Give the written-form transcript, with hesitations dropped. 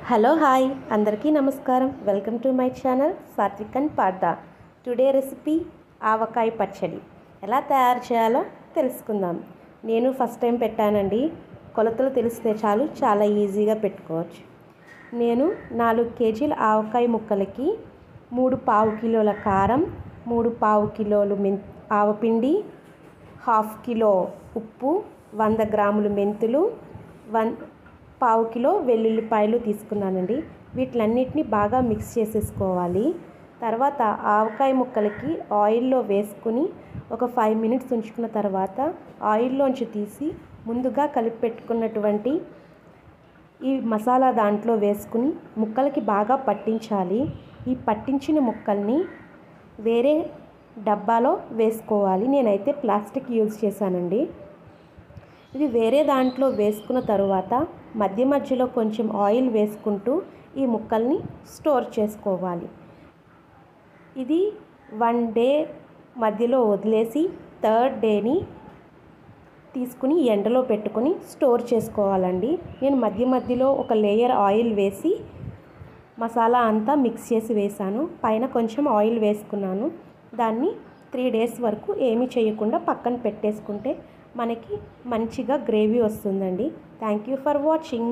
Hello hi అందరికీ నమస్కారం. Welcome to my channel Satvik and Partha. Today recipe ఆవకాయ పచ్చడి ఎలా తయారు చేయాలో తెలుసుకుందాం. నేను ఫస్ట్ టైం పెట్టానండి. కొలతలు తెలిస్తే చాలు, చాలా ఈజీగా పెట్టుకోవచ్చు. నేను 4 కేజీల ఆవకాయ ముక్కలకి 3 కిలోల కారం, 3 కిలోలు ఆవపిండి, 1/2 కిలో ఉప్పు, 100 గ్రాములు మెంతులు, 1/4 కిలో వెల్లుల్లిపాయలు తీసుకున్నానండి. వీటిలన్నిటిని బాగా మిక్స్ చేసేసుకోవాలి. తర్వాత ఆవకాయ ముక్కలకి ఆయిల్లో వేసుకుని ఒక 5 మినిట్స్ ఉంచుకున్న తర్వాత ఆయిల్లోంచి తీసి ముందుగా కలిపి పెట్టుకున్నటువంటి ఈ మసాలా దాంట్లో వేసుకుని ముక్కలకి బాగా పట్టించాలి. ఈ పట్టించిన ముక్కల్ని వేరే డబ్బాలో వేసుకోవాలి. నేనైతే ప్లాస్టిక్ యూజ్ చేశానండి. ఇది వేరే దాంట్లో వేసుకున్న తర్వాత మధ్య మధ్యలో కొంచెం ఆయిల్ వేసుకుంటూ ఈ ముక్కల్ని స్టోర్ చేసుకోవాలి. ఇది 1 డే మధ్యలో వదిలేసి 3rd డేని తీసుకుని ఎండలో పెట్టుకొని స్టోర్ చేసుకోవాలండి. నేను మధ్య మధ్యలో ఒక లేయర్ ఆయిల్ వేసి మసాలా అంతా మిక్స్ చేసి వేసాను. పైన కొంచెం ఆయిల్ వేసుకున్నాను. దాన్ని 3 డేస్ వరకు ఏమీ చేయకుండా పక్కన పెట్టేసుకుంటే మనకి మంచిగా గ్రేవీ వస్తుందండి. Thank you for watching.